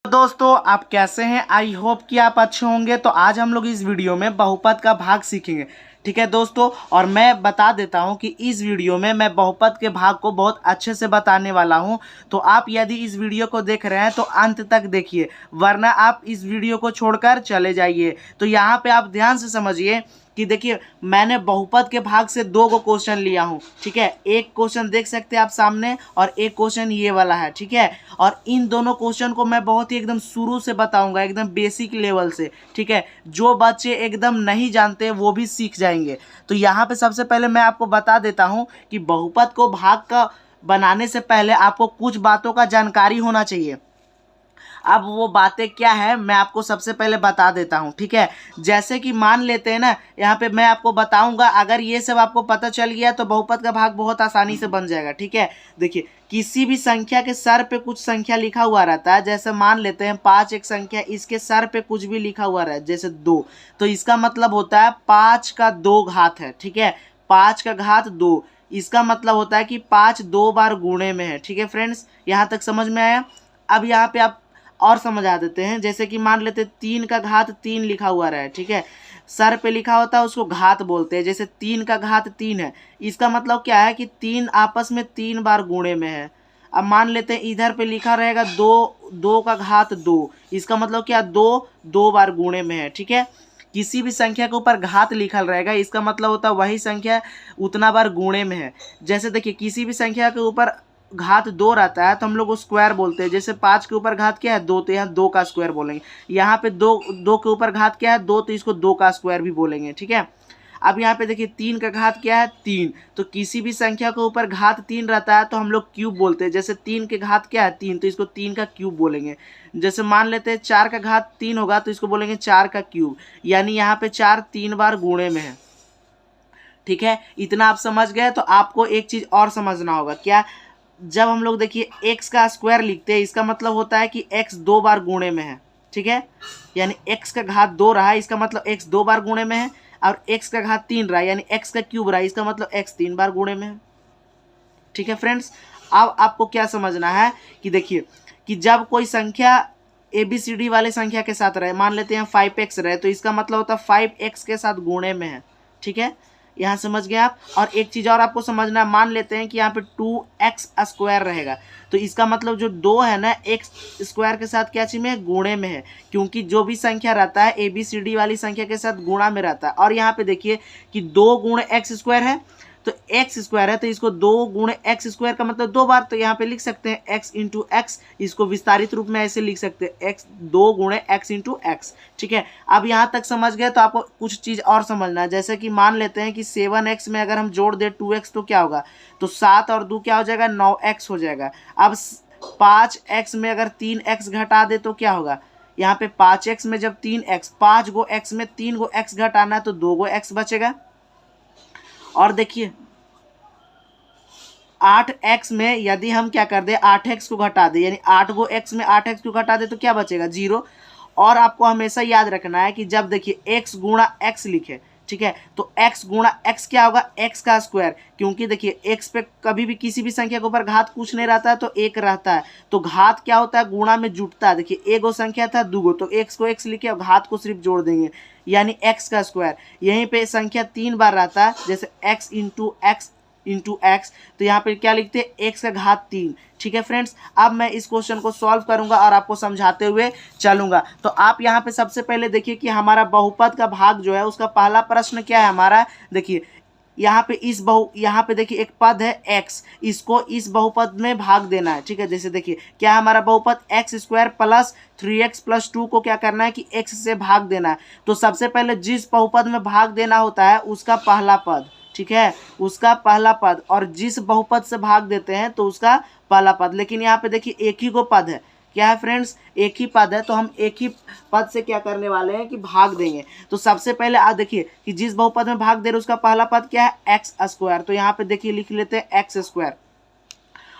दोस्तों आप कैसे हैं। आई होप कि आप अच्छे होंगे। तो आज हम लोग इस वीडियो में बहुपद का भाग सीखेंगे। ठीक है दोस्तों, और मैं बता देता हूं कि इस वीडियो में मैं बहुपद के भाग को बहुत अच्छे से बताने वाला हूं। तो आप यदि इस वीडियो को देख रहे हैं तो अंत तक देखिए, वरना आप इस वीडियो को छोड़कर चले जाइए। तो यहाँ पे आप ध्यान से समझिए कि देखिए, मैंने बहुपद के भाग से दो क्वेश्चन लिया हूँ। ठीक है, एक क्वेश्चन देख सकते हैं आप सामने और एक क्वेश्चन ये वाला है। ठीक है, और इन दोनों क्वेश्चन को मैं बहुत ही एकदम शुरू से बताऊंगा, एकदम बेसिक लेवल से। ठीक है, जो बच्चे एकदम नहीं जानते वो भी सीख जाएंगे। तो यहाँ पे सबसे पहले मैं आपको बता देता हूँ कि बहुपद को भाग का बनाने से पहले आपको कुछ बातों का जानकारी होना चाहिए। अब वो बातें क्या है मैं आपको सबसे पहले बता देता हूँ। ठीक है, जैसे कि मान लेते हैं ना, यहाँ पे मैं आपको बताऊंगा, अगर ये सब आपको पता चल गया तो बहुपद का भाग बहुत आसानी से बन जाएगा। ठीक है, देखिए, किसी भी संख्या के सर पे कुछ संख्या लिखा हुआ रहता है। जैसे मान लेते हैं 5 एक संख्या, इसके सर पे कुछ भी लिखा हुआ रहा है जैसे 2, तो इसका मतलब होता है 5 का 2 घात है। ठीक है, 5 का घात 2, इसका मतलब होता है कि 5 2 बार गुणे में है। ठीक है फ्रेंड्स, यहाँ तक समझ में आया। अब यहाँ पे आप और समझा देते हैं, जैसे कि मान लेते 3 का घात 3 लिखा हुआ रहा है। ठीक है, सर पे लिखा होता है उसको घात बोलते हैं। जैसे 3 का घात 3 है, इसका मतलब क्या है कि 3 आपस में 3 बार गुणे में है। अब मान लेते हैं इधर पे लिखा रहेगा 2 का घात 2, इसका मतलब क्या, 2 बार गुणे में है। ठीक है, किसी भी संख्या के ऊपर घात लिखल रहेगा, इसका मतलब होता है वही संख्या उतना बार गुणे में है। जैसे देखिए, किसी भी संख्या के ऊपर घात 2 रहता है तो हम लोग स्क्वायर बोलते हैं। जैसे 5 के ऊपर घात क्या है 2, तो यहाँ 2 का स्क्वायर बोलेंगे। यहाँ पे 2 के ऊपर घात क्या है 2, तो इसको 2 का स्क्वायर भी बोलेंगे। ठीक है, अब यहाँ पे देखिए 3 का घात क्या है 3, तो किसी भी संख्या के ऊपर घात 3 रहता है तो हम लोग क्यूब बोलते हैं। जैसे 3 के घात क्या है 3, तो इसको 3 का क्यूब बोलेंगे। जैसे मान लेते हैं 4 का घात 3 होगा तो इसको बोलेंगे 4 का क्यूब। यानी यहाँ पे 4 3 बार गुणे में है। ठीक है, इतना आप समझ गए। तो आपको एक चीज़ और समझना होगा, क्या, जब हम लोग देखिए x का स्क्वायर लिखते हैं, इसका मतलब होता है कि x 2 बार गुणे में है। ठीक है, यानी x का घात 2 रहा है, इसका मतलब x 2 बार गुणे में है। और x का घात 3 रहा है, यानी x का क्यूब रहा है, इसका मतलब x 3 बार गुणे में है। ठीक है फ्रेंड्स, अब आपको क्या समझना है कि देखिए, कि जब कोई संख्या ABCD वाले संख्या के साथ रहे, मान लेते हैं 5x रहे, तो इसका मतलब होता है 5x के साथ गुणे में है। ठीक है, यहाँ समझ गए आप। और एक चीज़ और आपको समझना है, मान लेते हैं कि यहाँ पे 2x स्क्वायर रहेगा, तो इसका मतलब जो 2 है ना, x स्क्वायर के साथ क्या चीज़ में, गुणे में है। क्योंकि जो भी संख्या रहता है ABCD वाली संख्या के साथ गुणा में रहता है। और यहाँ पे देखिए कि 2 गुणे x स्क्वायर है, तो x स्क्वायर है, तो इसको 2 गुणे x स्क्वायर का मतलब 2 बार, तो यहाँ पे लिख सकते हैं x इंटू एक्स। इसको विस्तारित रूप में ऐसे लिख सकते हैं x 2 गुणे x इंटू एक्स। ठीक है, अब यहाँ तक समझ गए। तो आपको कुछ चीज़ और समझना है, जैसे कि मान लेते हैं कि 7x में अगर हम जोड़ दें 2x तो क्या होगा, तो 7 और 2 क्या हो जाएगा, 9x हो जाएगा। अब 5x में अगर 3x घटा दे तो क्या होगा, यहाँ पे 5x में जब 3x, 5 गो x में 3 गो x घटाना है तो 2 गो x बचेगा। और देखिए 8x में यदि हम क्या कर दे, 8x को घटा दे, यानी 8 गो x में 8x को घटा दे तो क्या बचेगा, 0। और आपको हमेशा याद रखना है कि जब देखिए x गुणा x लिखे, ठीक है, तो x गुणा x क्या होगा, x का स्क्वायर। क्योंकि देखिए x पे कभी भी किसी भी संख्या के ऊपर घात कुछ नहीं रहता है तो 1 रहता है, तो घात क्या होता है, गुणा में जुटता है। देखिए एक गो संख्या था 2 गो, तो x को x लिखे और घात को सिर्फ जोड़ देंगे, यानी x का स्क्वायर। यहीं पे संख्या 3 बार रहता है, जैसे x इंटू एक्स, तो यहाँ पे क्या लिखते हैं, x का घात 3। ठीक है फ्रेंड्स, अब मैं इस क्वेश्चन को सॉल्व करूंगा और आपको समझाते हुए चलूंगा। तो आप यहाँ पे सबसे पहले देखिए कि हमारा बहुपद का भाग जो है उसका पहला प्रश्न क्या है हमारा। देखिए यहाँ पे देखिए एक पद है x, इसको इस बहुपद में भाग देना है। ठीक है, जैसे देखिए क्या हमारा बहुपद x square plus 3x plus 2 को क्या करना है कि x से भाग देना है। तो सबसे पहले जिस बहुपद में भाग देना होता है उसका पहला पद, ठीक है, उसका पहला पद, और जिस बहुपद से भाग देते हैं तो उसका पहला पद। लेकिन यहाँ पे देखिए एक ही को पद है, क्या है फ्रेंड्स, एक ही पद है, तो हम एक ही पद से क्या करने वाले हैं कि भाग देंगे। तो सबसे पहले आप देखिए कि जिस बहुपद में भाग दे रहे उसका पहला पद क्या है, एक्स स्क्वायर। तो यहाँ पे देखिए लिख लेते हैं एक्स स्क्वायर,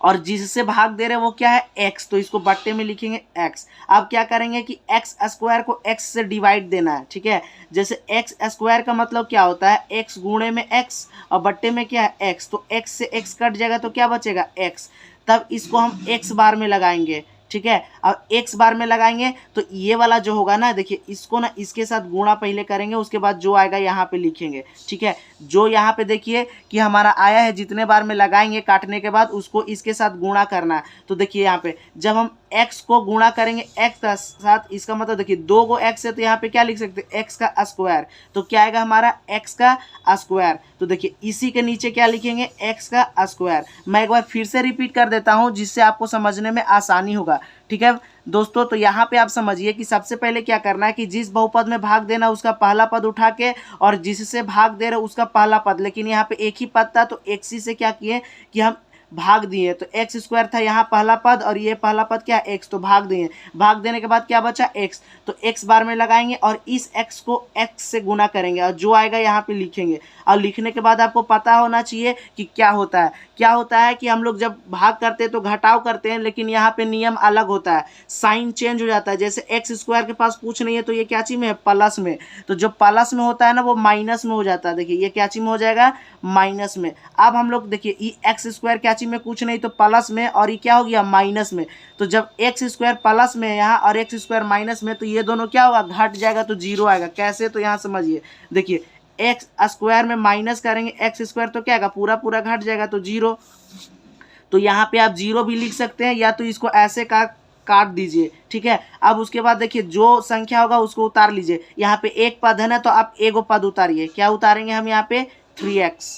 और जिससे भाग दे रहे हैं वो क्या है, x, तो इसको बट्टे में लिखेंगे x। अब क्या करेंगे कि x स्क्वायर को x से डिवाइड देना है। ठीक है, जैसे x स्क्वायर का मतलब क्या होता है, x गुणे में x और बट्टे में क्या है x, तो x से x कट जाएगा तो क्या बचेगा x। तब इसको हम x बार में लगाएंगे। ठीक है। अब x बार में लगाएंगे तो ये वाला जो होगा ना, देखिए इसको ना इसके साथ गुणा पहले करेंगे, उसके बाद जो आएगा यहाँ पे लिखेंगे, ठीक है। जो यहाँ पे देखिए कि हमारा आया है, जितने बार में लगाएंगे काटने के बाद उसको इसके साथ गुणा करना है। तो देखिए यहाँ पे जब हम x को गुणा करेंगे x का साथ, इसका मतलब देखिए 2 को x है तो यहाँ पे क्या लिख सकते हैं, x का स्क्वायर। तो क्या आएगा हमारा x का स्क्वायर। तो देखिए इसी के नीचे क्या लिखेंगे, x का स्क्वायर। मैं एक बार फिर से रिपीट कर देता हूँ जिससे आपको समझने में आसानी होगा, ठीक है दोस्तों। तो यहाँ पे आप समझिए कि सबसे पहले क्या करना है कि जिस बहुपद में भाग देना उसका पहला पद उठा के, और जिससे भाग दे रहे उसका पहला पद, लेकिन यहाँ पे एक ही पद था तो एक सी से क्या किए कि हम भाग दिए। तो एक्स स्क्वायर था यहाँ पहला पद और ये पहला पद क्या है, एक्स, तो भाग दिए। भाग देने के बाद क्या बचा, एक्स। तो एक्स बार में लगाएंगे और इस एक्स को एक्स से गुना करेंगे और जो आएगा यहाँ पे लिखेंगे। और लिखने के बाद आपको पता होना चाहिए कि क्या होता है। क्या होता है कि हम लोग जब भाग करते हैं तो घटाव करते हैं, लेकिन यहाँ पे नियम अलग होता है, साइन चेंज हो जाता है। जैसे एक्स स्क्वायर के पास कुछ नहीं है तो ये क्या चीज में है, प्लस में। तो जो प्लस में होता है ना वो माइनस में हो जाता है। देखिए ये क्या चीज में हो जाएगा, माइनस में। अब हम लोग देखिए ये एक्स स्क्वायर क्या चीज में, कुछ नहीं तो प्लस में, और ये क्या हो गया, माइनस में। तो जब एक्स स्क्वायर प्लस में है यहाँ और एक्स स्क्वायर माइनस में, तो ये दोनों क्या होगा, घट जाएगा, तो जीरो आएगा। कैसे, तो यहाँ समझिए, देखिए एक्स स्क्वायर में माइनस करेंगे एक्स स्क्वायर तो क्या आएगा, पूरा पूरा घट जाएगा, तो जीरो। तो यहाँ पे आप जीरो भी लिख सकते हैं या तो इसको ऐसे काट दीजिए, ठीक है। अब उसके बाद देखिए जो संख्या होगा उसको उतार लीजिए। यहाँ पे एक पद है ना तो आप एगो पद उतारिए। क्या उतारेंगे हम यहाँ पे, 3x,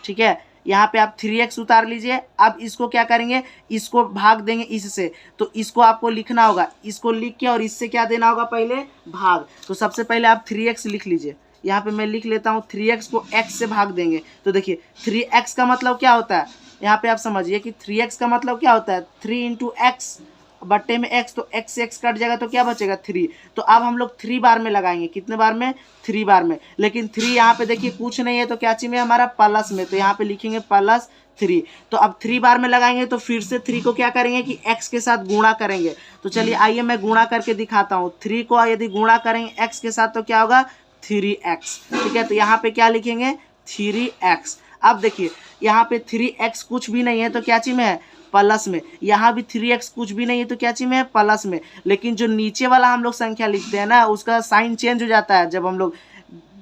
ठीक है। यहाँ पे आप 3x उतार लीजिए। अब इसको क्या करेंगे, इसको भाग देंगे इससे, तो इसको आपको लिखना होगा, इसको लिख के और इससे क्या देना होगा, पहले भाग। तो सबसे पहले आप 3x लिख लीजिए। यहाँ पे मैं लिख लेता हूँ, 3x को x से भाग देंगे। तो देखिए 3x का मतलब क्या होता है, यहाँ पे आप समझिए कि 3x का मतलब क्या होता है, 3 इंटू एक्स बट्टे में x, तो x से x कट जाएगा तो क्या बचेगा, 3। तो अब हम लोग 3 बार में लगाएंगे। कितने बार में, 3 बार में। लेकिन 3 यहाँ पे देखिए कुछ नहीं है तो क्या चीज में, हमारा प्लस में, तो यहाँ पे लिखेंगे प्लस 3। तो अब 3 बार में लगाएंगे तो फिर से 3 को क्या करेंगे कि x के साथ गुणा करेंगे। तो चलिए आइए मैं गुणा करके दिखाता हूँ। 3 को यदि गुणा करेंगे x के साथ तो क्या होगा, 3x, ठीक है। तो यहाँ पे क्या लिखेंगे, 3x। अब देखिए यहाँ पे 3x कुछ भी नहीं है तो क्या चीज में है, प्लस में। यहाँ भी 3x कुछ भी नहीं है तो क्या चीज में है, प्लस में। लेकिन जो नीचे वाला हम लोग संख्या लिखते हैं ना उसका साइन चेंज हो जाता है जब हम लोग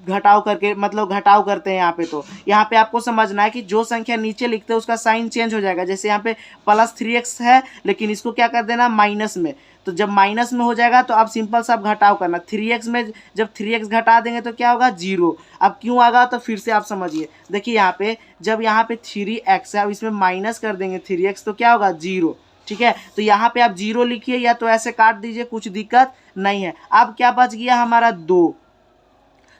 घटाव करके, मतलब घटाव करते हैं यहाँ पे। तो यहाँ पे आपको समझना है कि जो संख्या नीचे लिखते हैं उसका साइन चेंज हो जाएगा। जैसे यहाँ पे प्लस 3x है लेकिन इसको क्या कर देना, माइनस में। तो जब माइनस में हो जाएगा तो आप सिंपल सा घटाव करना। 3x में जब 3x घटा देंगे तो क्या होगा, जीरो। अब क्यों आगा तो फिर से आप समझिए, देखिए यहाँ पे जब यहाँ पे 3x है, अब इसमें माइनस कर देंगे 3x तो क्या होगा, जीरो, ठीक है। तो यहाँ पे आप जीरो लिखिए या तो ऐसे काट दीजिए, कुछ दिक्कत नहीं है। अब क्या बच गया हमारा, 2।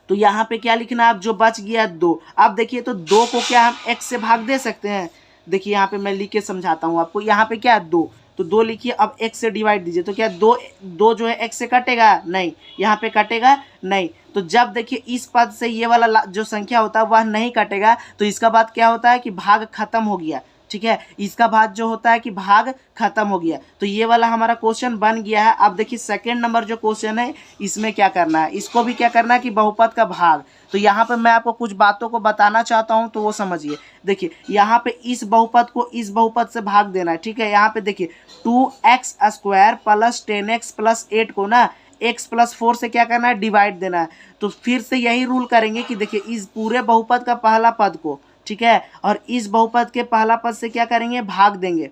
तो यहाँ पे क्या लिखना है, अब जो बच गया 2। अब देखिए तो 2 को क्या हम x से भाग दे सकते हैं। देखिए यहाँ पे मैं लिख के समझाता हूँ आपको। यहाँ पे क्या है, 2, तो 2 लिखिए। अब x से डिवाइड दीजिए तो क्या 2 जो है x से कटेगा नहीं, यहाँ पे कटेगा नहीं। तो जब देखिए इस पद से ये वाला जो संख्या होता है वह नहीं कटेगा तो इसका बात क्या होता है कि भाग खत्म हो गया, ठीक है। इसका भाग जो होता है कि भाग खत्म हो गया। तो ये वाला हमारा क्वेश्चन बन गया है। अब देखिए सेकंड नंबर जो क्वेश्चन है इसमें क्या करना है, इसको भी क्या करना है कि बहुपद का भाग। तो यहाँ पे मैं आपको कुछ बातों को बताना चाहता हूँ तो वो समझिए। देखिए यहाँ पे इस बहुपद को इस बहुपद से भाग देना है, ठीक है। यहाँ पे देखिए 2x square plus 10x plus 8 को ना x प्लस 4 से क्या करना है, डिवाइड देना है। तो फिर से यही रूल करेंगे कि देखिए इस पूरे बहुपद का पहला पद को, ठीक है, और इस बहुपद के पहला पद से क्या करेंगे, भाग देंगे।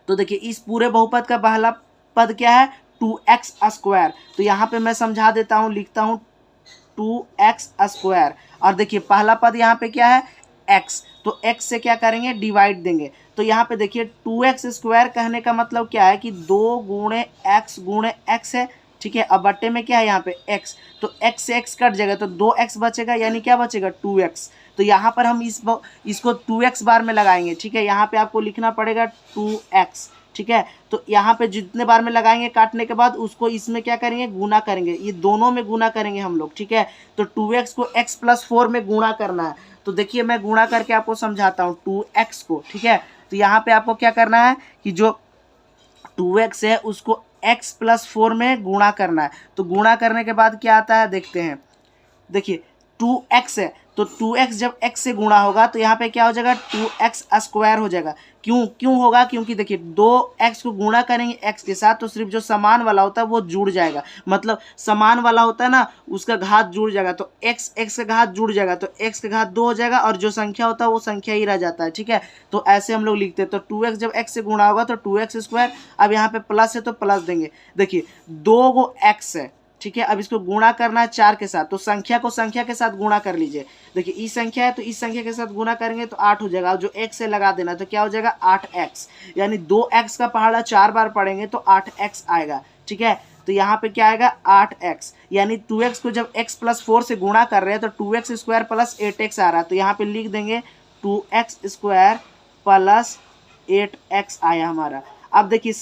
तो देखिए इस पूरे बहुपद का पहला पद क्या है, 2x स्क्वायर। तो यहाँ पे मैं समझा देता हूँ, लिखता हूँ 2x स्क्वायर। और देखिए पहला पद यहाँ पे क्या है, x, तो x से क्या करेंगे, डिवाइड देंगे। तो यहाँ पे देखिए 2x स्क्वायर कहने का मतलब क्या है कि 2 गुणे x है, ठीक है। अब बट्टे में क्या है यहाँ पे x, तो x से x कट जाएगा तो 2x बचेगा, यानी क्या बचेगा, 2x। तो यहाँ पर हम इसको 2x बार में लगाएंगे, ठीक है। यहाँ पे आपको लिखना पड़ेगा 2x, ठीक है। तो यहाँ पे जितने बार में लगाएंगे काटने के बाद उसको इसमें क्या करेंगे, गुना करेंगे, ये दोनों में गुना करेंगे हम लोग, ठीक है। तो 2x को x प्लस 4 में गुणा करना है। तो देखिए मैं गुणा करके आपको समझाता हूँ 2x को, ठीक है। तो यहाँ पे आपको क्या करना है कि जो 2x है उसको x प्लस 4 में गुणा करना है। तो गुणा करने के बाद क्या आता है देखते हैं। देखिए 2x है तो 2x जब x से गुणा होगा तो यहाँ पे क्या हो जाएगा 2x स्क्वायर हो जाएगा। क्यों होगा? क्योंकि देखिए 2x को गुणा करेंगे x के साथ तो सिर्फ जो समान वाला होता है वो जुड़ जाएगा, मतलब समान वाला होता है ना उसका घात जुड़ जाएगा, तो x का घात जुड़ जाएगा तो x का घात 2 हो जाएगा और जो संख्या होता है वो संख्या ही रह जाता है। ठीक है, तो ऐसे हम लोग लिखते हैं। तो 2x जब x से गुणा होगा तो 2x स्क्वायर, अब यहाँ पे प्लस है तो प्लस देंगे। देखिए 2 गो x है, ठीक है, अब इसको गुणा करना है 4 के साथ, तो संख्या को संख्या के साथ गुणा कर लीजिए। देखिए इस संख्या है तो इस संख्या के साथ गुणा करेंगे तो 8 हो जाएगा, और जो x से लगा देना तो क्या हो जाएगा 8x, यानी 2x का पहाड़ा 4 बार पढ़ेंगे तो 8x आएगा। ठीक है, तो यहाँ पे क्या आएगा 8x, यानी 2x को जब x प्लस 4 से गुणा कर रहे हैं तो 2x स्क्वायर प्लस 8x आ रहा है, तो यहाँ पे लिख देंगे 2x स्क्वायर प्लस 8x आया हमारा। अब देखिए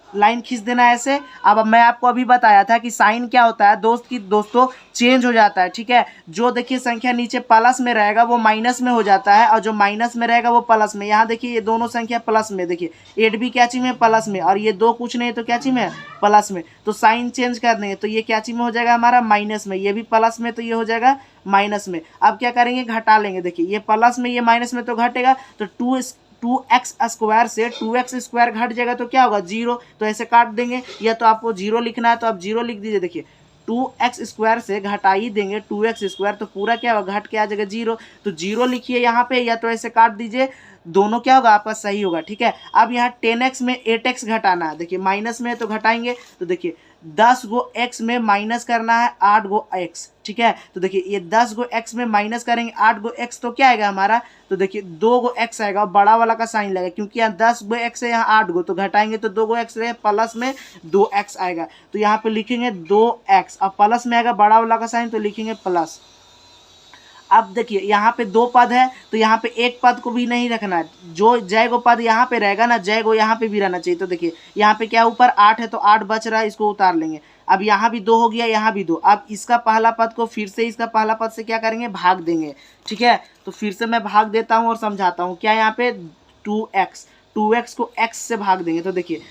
लाइन खींच देना ऐसे। अब मैं आपको अभी बताया था कि साइन क्या होता है दोस्तों चेंज हो जाता है। ठीक है, जो देखिए संख्या नीचे प्लस में रहेगा वो माइनस में हो जाता है, और जो माइनस में रहेगा वो प्लस में। यहाँ देखिए ये दोनों संख्या प्लस में, देखिए 8 भी क्या चीज में प्लस में, और ये 2 कुछ नहीं तो क्या चीज में प्लस में, तो साइन चेंज कर देंगे तो ये क्या चीज में हो जाएगा हमारा माइनस में, ये भी प्लस में तो ये हो जाएगा माइनस में। अब क्या करेंगे घटा लेंगे, देखिए ये प्लस में ये माइनस में तो घटेगा, तो 2x स्क्वायर से 2x स्क्वायर घट जाएगा तो क्या होगा 0, तो ऐसे काट देंगे, या तो आपको 0 लिखना है तो आप 0 लिख दीजिए। देखिए 2x स्क्वायर से घटा ही देंगे 2x स्क्वायर तो पूरा क्या होगा घट के आ जाएगा 0, तो 0 लिखिए यहाँ पे, या तो ऐसे काट दीजिए, दोनों क्या होगा आपका सही होगा। ठीक है, अब यहाँ 10x में 8x घटाना है, देखिए माइनस में है तो घटाएंगे, तो देखिए 10 गो x में माइनस करना है 8 गो x। ठीक है, तो देखिए ये 10 गो x में माइनस करेंगे 8 गो x तो क्या आएगा हमारा, तो देखिए 2 गो x आएगा, बड़ा वाला का साइन लगेगा, क्योंकि यहाँ 10 गो x है, यहाँ 8 गो, तो घटाएंगे तो 2 गो x है, प्लस में 2x आएगा, तो यहाँ पे लिखेंगे 2x, अब प्लस में आएगा बड़ा वाला का साइन तो लिखेंगे प्लस। अब देखिए यहाँ पे 2 पद है तो यहाँ पे एक पद को भी नहीं रखना है, जो जय गो पद यहाँ पे रहेगा ना जय गो यहाँ पे भी रहना चाहिए। तो देखिए यहाँ पे क्या ऊपर 8 है तो 8 बच रहा है, इसको उतार लेंगे। अब यहाँ भी 2 हो गया, यहाँ भी 2, अब इसका पहला पद को फिर से इसका पहला पद से क्या करेंगे भाग देंगे। ठीक है, तो फिर से मैं भाग देता हूँ और समझाता हूँ। क्या यहाँ पे 2x को x से भाग देंगे, तो देखिए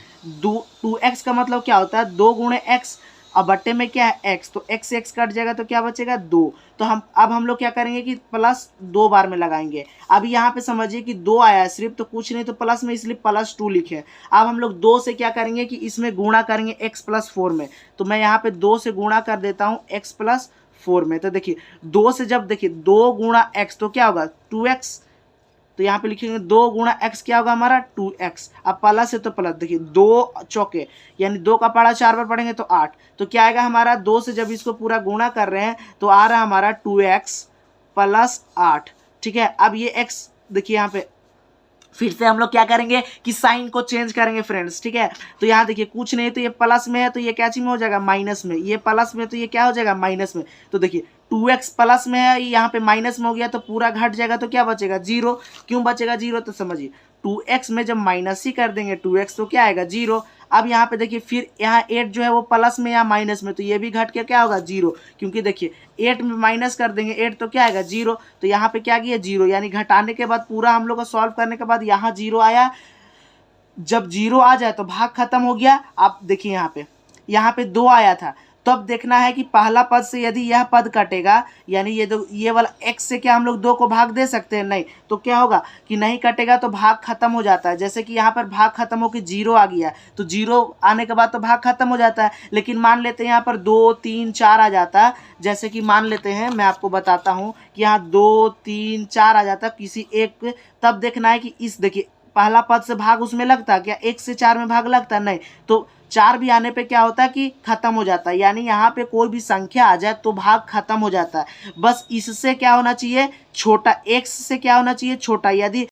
2x का मतलब क्या होता है 2 गुणे x, अब बट्टे में क्या है x, तो x से x कट जाएगा तो क्या बचेगा 2, तो हम लोग क्या करेंगे कि प्लस 2 बार में लगाएंगे। अब यहाँ पे समझिए कि 2 आया है सिर्फ, तो कुछ नहीं तो प्लस में, इसलिए +2 लिखे। अब हम लोग 2 से क्या करेंगे कि इसमें गुणा करेंगे x + 4 में, तो मैं यहाँ पे 2 से गुणा कर देता हूँ x + 4 में। तो देखिए 2 से जब देखिए 2 गुणा x तो क्या होगा 2x, तो यहाँ पे लिखेंगे 2 गुणा x क्या होगा हमारा 2x, अब प्लस है तो प्लस, देखिए 2 चौके यानी 2 का पहाड़ा 4 बार पढ़ेंगे तो 8, तो क्या आएगा हमारा 2 से जब इसको पूरा गुणा कर रहे हैं तो आ रहा है हमारा 2x + 8। ठीक है, अब ये x देखिए यहाँ पे फिर से हम लोग क्या करेंगे कि साइन को चेंज करेंगे फ्रेंड्स। ठीक है, तो यहाँ देखिए कुछ नहीं तो ये प्लस में है तो ये क्या चीज में हो जाएगा माइनस में, ये प्लस में तो ये क्या हो जाएगा माइनस में, तो देखिए 2x प्लस में है यहाँ पे माइनस में हो गया तो पूरा घट जाएगा तो क्या बचेगा 0। क्यों बचेगा 0, तो समझिए 2x में जब माइनस ही कर देंगे 2x तो क्या आएगा 0। अब यहाँ पे देखिए फिर यहाँ 8 जो है वो प्लस में या माइनस में, तो ये भी घट के क्या होगा 0, क्योंकि देखिए 8 में माइनस कर देंगे 8 तो क्या आएगा 0, तो यहाँ पे क्या किया 0, यानी घटाने के बाद पूरा हम लोग को सॉल्व करने के बाद यहाँ 0 आया। जब 0 आ जाए तो भाग खत्म हो गया। आप देखिए यहाँ पे 2 आया था, तो अब देखना है कि पहला पद से यदि यह पद कटेगा, यानी ये वाला x से क्या हम लोग 2 को भाग दे सकते हैं, नहीं, तो क्या होगा कि नहीं कटेगा तो भाग खत्म हो जाता है। जैसे कि यहाँ पर भाग खत्म हो के 0 आ गया, तो 0 आने के बाद तो भाग खत्म हो जाता है। लेकिन मान लेते हैं यहाँ पर 2 3 4 आ जाता है, जैसे कि मान लेते हैं मैं आपको बताता हूँ कि यहाँ 2 3 4 आ जाता किसी एक, तब देखना है कि इस देखिए पहला पद से भाग उसमें लगता है क्या 1 से 4 में भाग लगता नहीं, तो 4 भी आने पे क्या होता है कि खत्म हो जाता है। यानी यहाँ पे कोई भी संख्या आ जाए तो भाग खत्म हो जाता है। बस इससे क्या होना चाहिए छोटा, x से क्या होना चाहिए छोटा। यदि